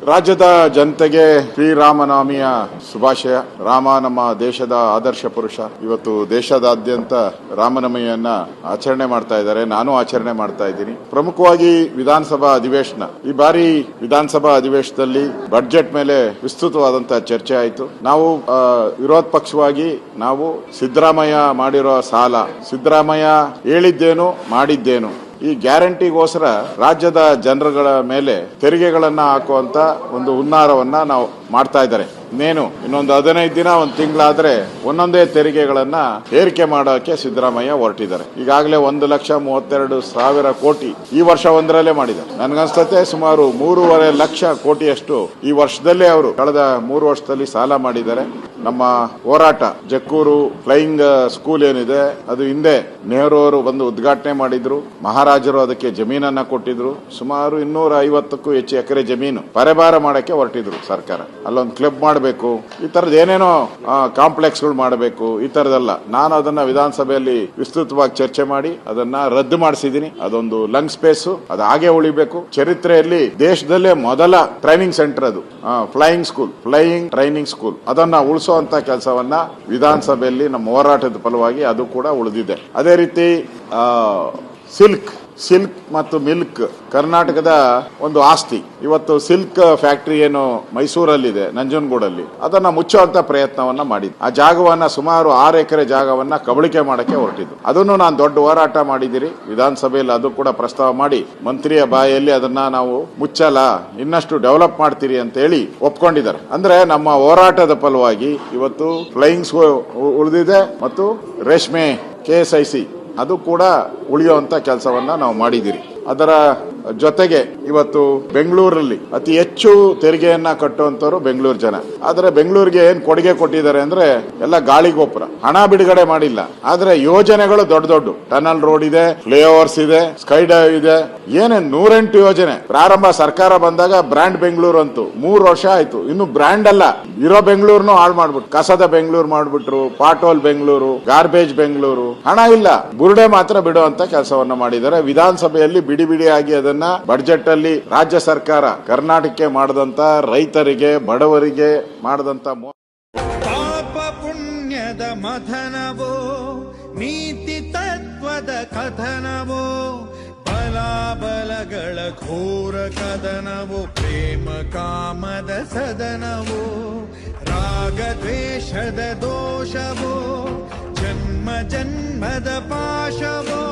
ರಾಜ್ಯದ ಜನತೆಗೆ ಶ್ರೀರಾಮನವಮಿಯ ಶುಭಾಶಯ. ರಾಮ ನಮ್ಮ ದೇಶದ ಆದರ್ಶ ಪುರುಷ. ಇವತ್ತು ದೇಶದಾದ್ಯಂತ ರಾಮನವಮಿಯನ್ನ ಆಚರಣೆ ಮಾಡ್ತಾ ಇದ್ದಾರೆ. ನಾನು ಆಚರಣೆ ಮಾಡ್ತಾ ಇದ್ದೀನಿ. ಪ್ರಮುಖವಾಗಿ ವಿಧಾನಸಭಾ ಅಧಿವೇಶನ. ಈ ಬಾರಿ ವಿಧಾನಸಭಾ ಅಧಿವೇಶನದಲ್ಲಿ ಬಡ್ಜೆಟ್ ಮೇಲೆ ವಿಸ್ತೃತವಾದಂತಹ ಚರ್ಚೆ ಆಯಿತು. ನಾವು ವಿರೋಧ ಪಕ್ಷವಾಗಿ ನಾವು ಸಿದ್ದರಾಮಯ್ಯ ಮಾಡಿರೋ ಸಾಲ, ಸಿದ್ದರಾಮಯ್ಯ ಹೇಳಿದ್ದೇನು ಮಾಡಿದ್ದೇನು, ಈ ಗ್ಯಾರಂಟಿಗೋಸ್ಕರ ರಾಜ್ಯದ ಜನರುಗಳ ಮೇಲೆ ತೆರಿಗೆಗಳನ್ನ ಹಾಕುವಂತ ಒಂದು ಹುನ್ನಾರವನ್ನ ನಾವು ಮಾಡ್ತಾ ಇದ್ದಾರೆ. ಇನ್ನೊಂದು 15 ದಿನ, ಒಂದು ತಿಂಗಳಾದ್ರೆ ಒಂದೊಂದೇ ತೆರಿಗೆಗಳನ್ನ ಏರಿಕೆ ಮಾಡೋಕೆ ಸಿದ್ದರಾಮಯ್ಯ ಹೊರಟಿದ್ದಾರೆ. ಈಗಾಗಲೇ 1,32,000 ಕೋಟಿ ಈ ವರ್ಷ ಒಂದರಲ್ಲೇ ಮಾಡಿದ್ದಾರೆ. ನನ್ಗನ್ಸುತ್ತೆ ಸುಮಾರು 3.5 ಲಕ್ಷ ಕೋಟಿಯಷ್ಟು ಈ ವರ್ಷದಲ್ಲೇ ಅವರು ಕಳೆದ 3 ವರ್ಷದಲ್ಲಿ ಸಾಲ ಮಾಡಿದ್ದಾರೆ. ನಮ್ಮ ಹೋರಾಟ ಜಕ್ಕೂರು ಫ್ಲೈಯಿಂಗ್ ಸ್ಕೂಲ್ ಏನಿದೆ ಅದು ಹಿಂದೆ ನೆಹರು ಅವರು ಬಂದು ಉದ್ಘಾಟನೆ ಮಾಡಿದ್ರು. ಮಹಾರಾಜರು ಅದಕ್ಕೆ ಜಮೀನನ್ನ ಕೊಟ್ಟಿದ್ರು. ಸುಮಾರು 250ಕ್ಕೂ ಹೆಚ್ಚು ಎಕರೆ ಜಮೀನು ಪರೆಬಾರ ಮಾಡಕ್ಕೆ ಹೊರಟಿದ್ರು ಸರ್ಕಾರ. ಅಲ್ಲೊಂದು ಕ್ಲಬ್ ಮಾಡಬೇಕು, ಈ ತರದ ಏನೇನೋ ಕಾಂಪ್ಲೆಕ್ಸ್ ಗಳು ಮಾಡಬೇಕು, ಈ ತರದಲ್ಲ. ನಾನು ಅದನ್ನ ವಿಧಾನಸಭೆಯಲ್ಲಿ ವಿಸ್ತೃತವಾಗಿ ಚರ್ಚೆ ಮಾಡಿ ಅದನ್ನ ರದ್ದು ಮಾಡಿಸಿದ್ದೀನಿ. ಅದೊಂದು ಲಂಗ್ ಸ್ಪೇಸ್, ಅದು ಹಾಗೆ ಉಳಿಬೇಕು. ಚರಿತ್ರೆಯಲ್ಲಿ ದೇಶದಲ್ಲೇ ಮೊದಲ ಟ್ರೈನಿಂಗ್ ಸೆಂಟರ್ ಅದು ಫ್ಲೈಯಿಂಗ್ ಟ್ರೈನಿಂಗ್ ಸ್ಕೂಲ್. ಅದನ್ನ ಉಳಿಸುವಂತ ಕೆಲಸವನ್ನ ವಿಧಾನಸಭೆಯಲ್ಲಿ ನಮ್ಮ ಹೋರಾಟದ ಫಲವಾಗಿ ಅದು ಕೂಡ ಉಳಿದಿದೆ. ಅದೇ ರೀತಿ ಸಿಲ್ಕ್ ಮತ್ತು ಮಿಲ್ಕ್ ಕರ್ನಾಟಕದ ಒಂದು ಆಸ್ತಿ. ಇವತ್ತು ಸಿಲ್ಕ್ ಫ್ಯಾಕ್ಟರಿ ಏನು ಮೈಸೂರಲ್ಲಿದೆ, ನಂಜನಗೂಡಲ್ಲಿ, ಅದನ್ನ ಮುಚ್ಚುವಂತ ಪ್ರಯತ್ನವನ್ನ ಮಾಡಿದ್ರು. ಆ ಜಾಗವನ್ನ ಸುಮಾರು 6 ಎಕರೆ ಜಾಗವನ್ನ ಕಬಳಿಕೆ ಮಾಡಕ್ಕೆ ಹೊರಟಿದ್ದು. ಅದನ್ನು ನಾನು ದೊಡ್ಡ ಹೋರಾಟ ಮಾಡಿದಿರಿ ವಿಧಾನಸಭೆಯಲ್ಲಿ. ಅದು ಕೂಡ ಪ್ರಸ್ತಾವ ಮಾಡಿ ಮಂತ್ರಿಯ ಬಾಯಲ್ಲಿ ಅದನ್ನ ನಾವು ಮುಚ್ಚಲ್ಲ, ಇನ್ನಷ್ಟು ಡೆವಲಪ್ ಮಾಡ್ತೀರಿ ಅಂತ ಹೇಳಿ ಒಪ್ಕೊಂಡಿದ್ದಾರೆ. ಅಂದ್ರೆ ನಮ್ಮ ಹೋರಾಟದ ಫಲವಾಗಿ ಇವತ್ತು ಫ್ಲೈಯಿಂಗ್ ಉಳಿದಿದೆ ಮತ್ತು ರೇಷ್ಮೆ KSIC ಅದು ಕೂಡ ಉಳಿಯುವಂತ ಕೆಲಸವನ್ನ ನಾವು ಮಾಡಿದಿರಿ. ಅದರ ಜೊತೆಗೆ ಇವತ್ತು ಬೆಂಗಳೂರಲ್ಲಿ ಅತಿ ಹೆಚ್ಚು ತೆರಿಗೆಯನ್ನ ಕಟ್ಟುವಂತವರು ಬೆಂಗಳೂರು ಜನ. ಆದ್ರೆ ಬೆಂಗಳೂರಿಗೆ ಏನ್ ಕೊಡುಗೆ ಕೊಟ್ಟಿದ್ದಾರೆ ಅಂದ್ರೆ ಎಲ್ಲ ಗಾಳಿಗೊಪ್ಪರ, ಹಣ ಬಿಡುಗಡೆ ಮಾಡಿಲ್ಲ. ಆದ್ರೆ ಯೋಜನೆಗಳು ದೊಡ್ಡ ಟನಲ್ ರೋಡ್ ಇದೆ, ಫ್ಲೈಓವರ್ಸ್ ಇದೆ, ಸ್ಕೈ ಡೈವ್ ಇದೆ, ಏನೇನ್ 108 ಯೋಜನೆ ಪ್ರಾರಂಭ ಸರ್ಕಾರ ಬಂದಾಗ ಬ್ರ್ಯಾಂಡ್ ಬೆಂಗಳೂರು ಅಂತೂ 3 ವರ್ಷ ಆಯ್ತು. ಇನ್ನು ಬ್ರ್ಯಾಂಡ್ ಅಲ್ಲ, ಇರೋ ಬೆಂಗಳೂರ್ನು ಹಾಳು ಮಾಡ್ಬಿಟ್ಟು ಕಸದ ಬೆಂಗಳೂರು ಮಾಡ್ಬಿಟ್ರು, ಪಾಟೋಲ್ ಬೆಂಗಳೂರು, ಗಾರ್ಬೇಜ್ ಬೆಂಗಳೂರು. ಹಣ ಇಲ್ಲ, ಬುರುಡೆ ಮಾತ್ರ ಬಿಡುವಂತ ಕೆಲಸವನ್ನ ಮಾಡಿದ್ದಾರೆ. ವಿಧಾನಸಭೆಯಲ್ಲಿ ಬಿಡಿಯಾಗಿ ಅದನ್ನ ಬಡ್ಜೆಟ್ ಅಲ್ಲಿ ರಾಜ್ಯ ಸರ್ಕಾರ ಕರ್ನಾಟಕಕ್ಕೆ ಮಾಡದಂತ ರೈತರಿಗೆ, ಬಡವರಿಗೆ ಮಾಡದಂತ ಪಾಪ ಪುಣ್ಯದ ಮಥನವೋ, ನೀತಿ ತತ್ವದ ಕಥನವೋ, ಬಲಾಬಲಗಳ ಘೋರ ಕದನವೋ, ಪ್ರೇಮ ಕಾಮದ ಸದನವೋ, ರಾಗ ದ್ವೇಷದ ದೋಷವೋ, ಜನ್ಮ ಜನ್ಮದ ಪಾಶವೋ,